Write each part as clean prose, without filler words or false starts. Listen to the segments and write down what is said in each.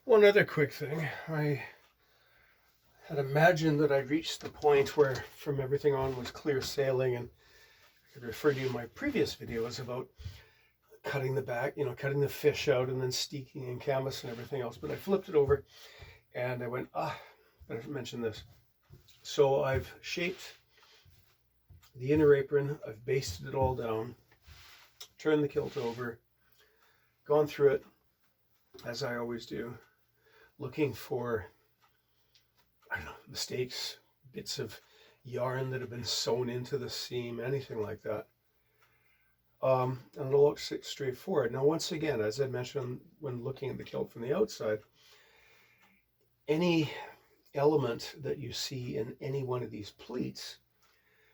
One other quick thing. I had imagined that I'd reached the point where from everything on was clear sailing, and I could refer to my previous videos about cutting the back, cutting the fish out and then steeking and canvas and everything else. But I flipped it over and I went, better mention this. So I've shaped the inner apron, I've basted it all down, turned the kilt over, gone through it as I always do, looking for, I don't know, mistakes, bits of yarn that have been sewn into the seam, anything like that. And it all looks straightforward. Now, once again, as I mentioned when looking at the kilt from the outside, any element that you see in any one of these pleats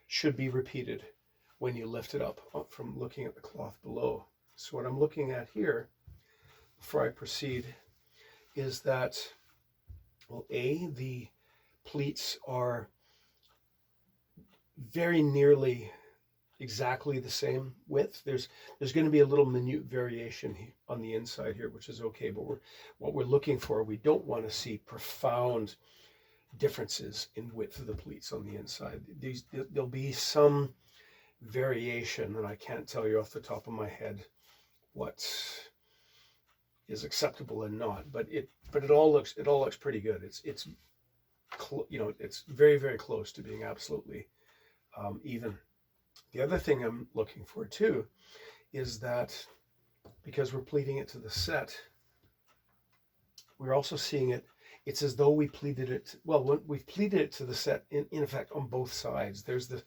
should be repeated when you lift it up from looking at the cloth below. So what I'm looking at here, before I proceed, is that, well, the pleats are very nearly exactly the same width. There's going to be a little minute variation on the inside here, which is okay, but what we're looking for, we don't want to see profound differences in width of the pleats on the inside. There'll be some variation, and I can't tell you off the top of my head what is acceptable and not, but it all looks pretty good. It's very, very close to being absolutely even. The other thing I'm looking for too is that because we're pleating it to the sett, we're also seeing it. It's as though we pleated it. Well, when we've pleated it to the sett, in effect, on both sides. There's the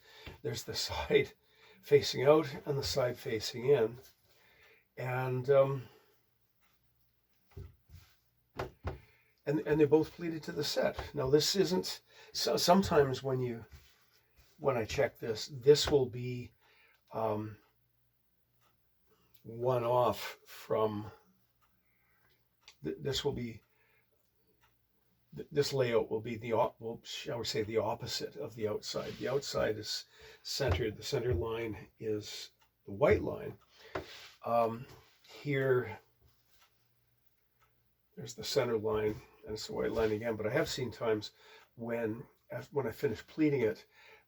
side facing out and the side facing in, and they're both pleated to the sett. Now, this isn't. So sometimes when I check this will be one off from. This will be. This layout will be shall we say, the opposite of the outside. The outside is centered. The center line is the white line. Here, there's the center line, and it's the white line again. But I have seen times when I finish pleating it,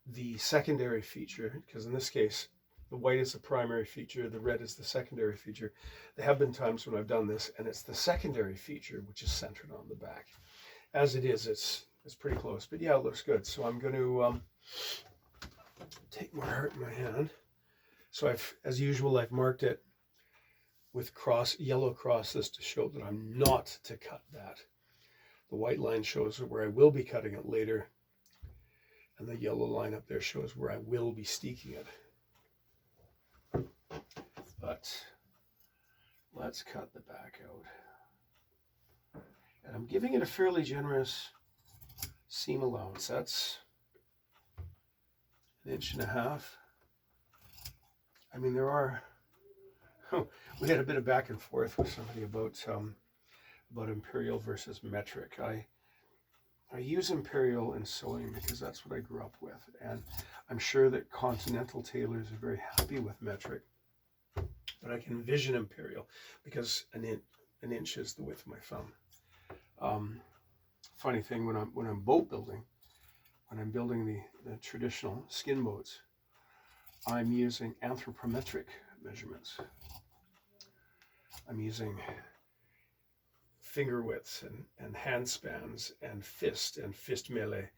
the secondary feature, because in this case, the white is the primary feature, the red is the secondary feature. There have been times when I've done this, and it's the secondary feature which is centered on the back. As it is, it's pretty close, but yeah, it looks good. So I'm going to take my heart in my hand. So as usual, I've marked it with yellow crosses to show that I'm not to cut that. The white line shows where I will be cutting it later, and the yellow line up there shows where I will be steeking it. But let's cut the back out. And I'm giving it a fairly generous seam allowance. That's 1.5 inches. I mean, we had a bit of back and forth with somebody about imperial versus metric. I use imperial in sewing because that's what I grew up with, and I'm sure that continental tailors are very happy with metric, but I can envision imperial because an inch is the width of my thumb. Funny thing, when I'm boat building, when I'm building the traditional skin boats, I'm using anthropometric measurements. I'm using finger widths and hand spans and fist melee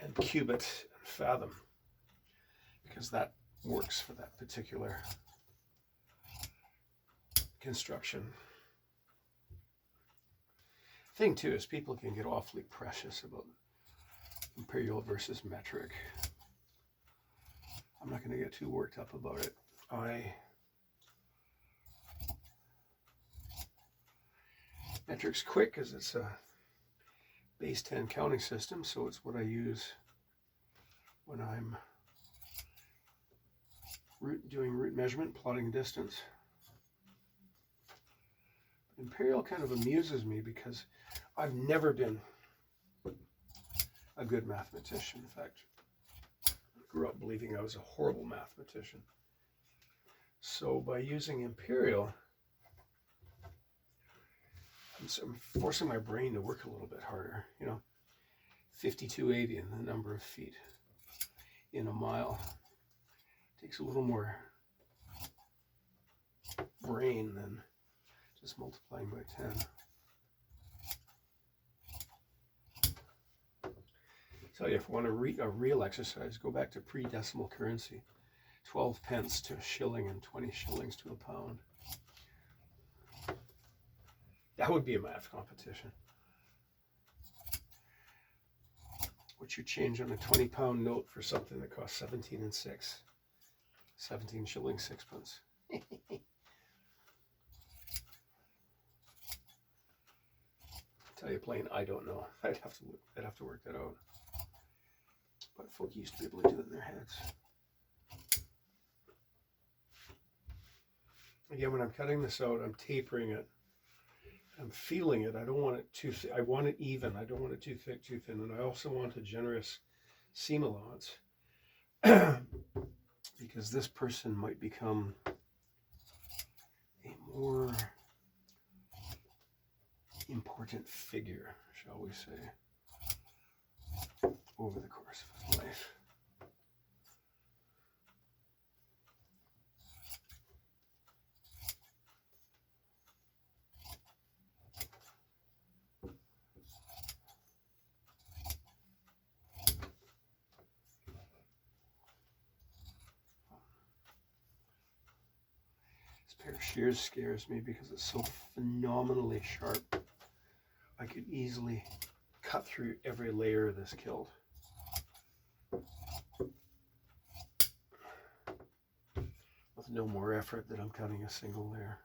and cubit and fathom, because that works for that particular construction. Thing too is people can get awfully precious about imperial versus metric. I'm not going to get too worked up about it. Metric's quick because it's a base 10 counting system, so it's what I use when I'm doing route measurement, plotting distance. Imperial kind of amuses me because I've never been a good mathematician. In fact, I grew up believing I was a horrible mathematician. So by using imperial, So I'm forcing my brain to work a little bit harder, 5280 in the number of feet in a mile. Takes a little more brain than just multiplying by 10. I tell you, if you want a real exercise, go back to pre-decimal currency. 12 pence to a shilling and 20 shillings to a pound. That would be a math competition. What's your change on a 20-pound note for something that costs 17 and 6? 17 shillings, 6 pence. Tell you plain, I don't know. I'd have to work that out. But folk used to be able to do it in their heads. Again, when I'm cutting this out, I'm tapering it. I'm feeling it. I don't want it too thick. I want it even. I don't want it too thick, too thin. And I also want a generous seam allowance because this person might become a more important figure, shall we say, over the course of his life. This pair of shears scares me because it's so phenomenally sharp. I could easily cut through every layer of this kilt. With no more effort than I'm cutting a single layer.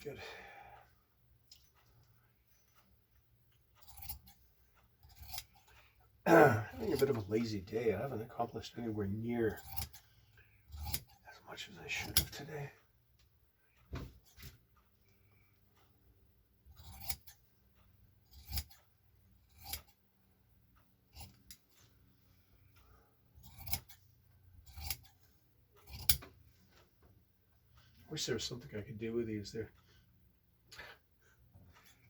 Good. Having a bit of a lazy day. I haven't accomplished anywhere near as much as I should have today. I wish there was something I could do with these. They're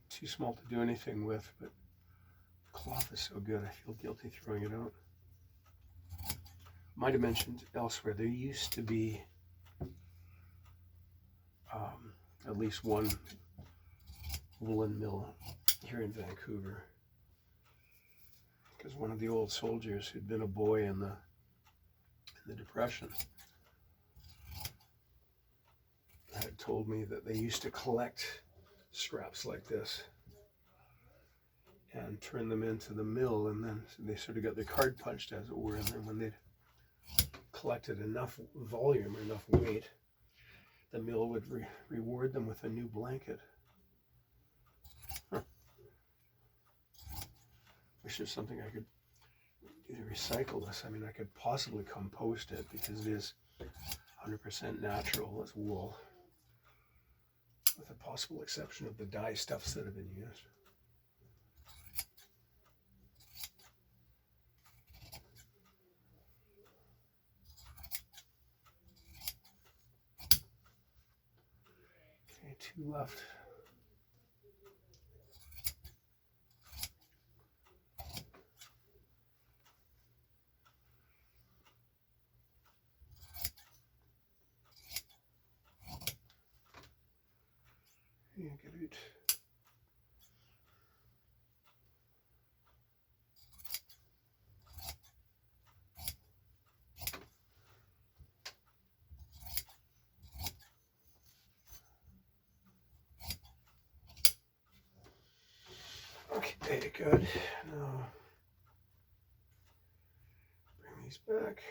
too small to do anything with, but the cloth is so good I feel guilty throwing it out. Might have mentioned elsewhere, there used to be at least one woolen mill here in Vancouver, because one of the old soldiers who'd been a boy in the Depression had told me that they used to collect scraps like this and turn them into the mill, and then they sort of got their card punched, as it were, and then when they'd collected enough volume or enough weight, the mill would reward them with a new blanket. Wish there's something I could do to recycle this. I mean, I could possibly compost it because it is 100% natural as wool, with the possible exception of the dye stuffs that have been used. Okay, 2 left. Yeah, get it. Okay, good. Now bring these back.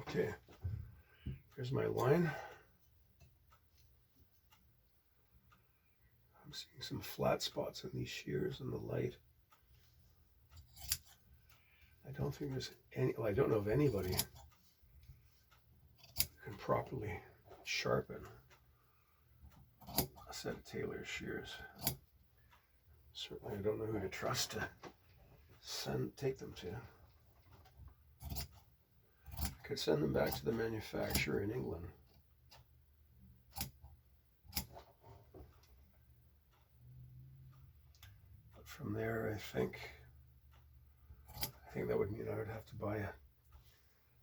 Okay, here's my line. I'm seeing some flat spots in these shears in the light. I don't think there's any, well, I don't know of anybody who can properly sharpen a set of tailor's shears. Certainly I don't know who to trust to take them to. I could send them back to the manufacturer in England. But from there, I think that would mean I would have to buy a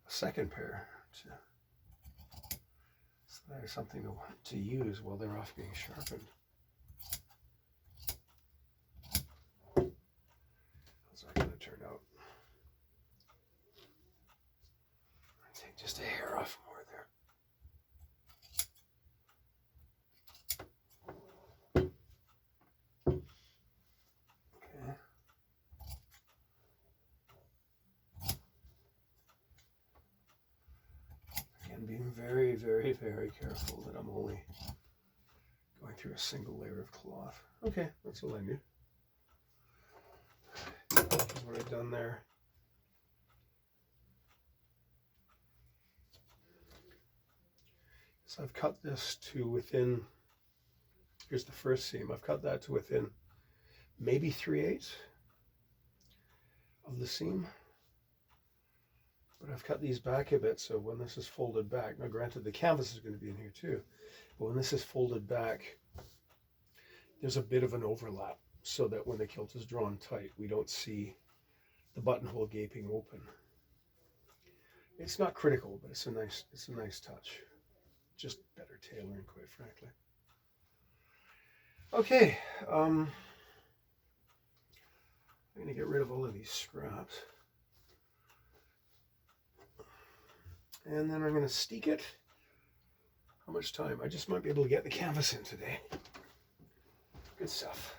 second pair so that is something to use while they're off being sharpened. How's that going to turn out? Take just a hair off more there. Okay. Again, being very, very, very careful that I'm only going through a single layer of cloth. Okay, that's all I knew. Here's what I've done there. So I've cut this to within, here's the first seam, I've cut that to within maybe 3/8 of the seam. But I've cut these back a bit, so when this is folded back, now granted the canvas is going to be in here too, but when this is folded back, there's a bit of an overlap so that when the kilt is drawn tight, we don't see the buttonhole gaping open. It's not critical, but it's a nice touch. Just better tailoring, quite frankly. Okay, I'm going to get rid of all of these scraps. And then I'm going to steek it. How much time? I just might be able to get the canvas in today. Good stuff.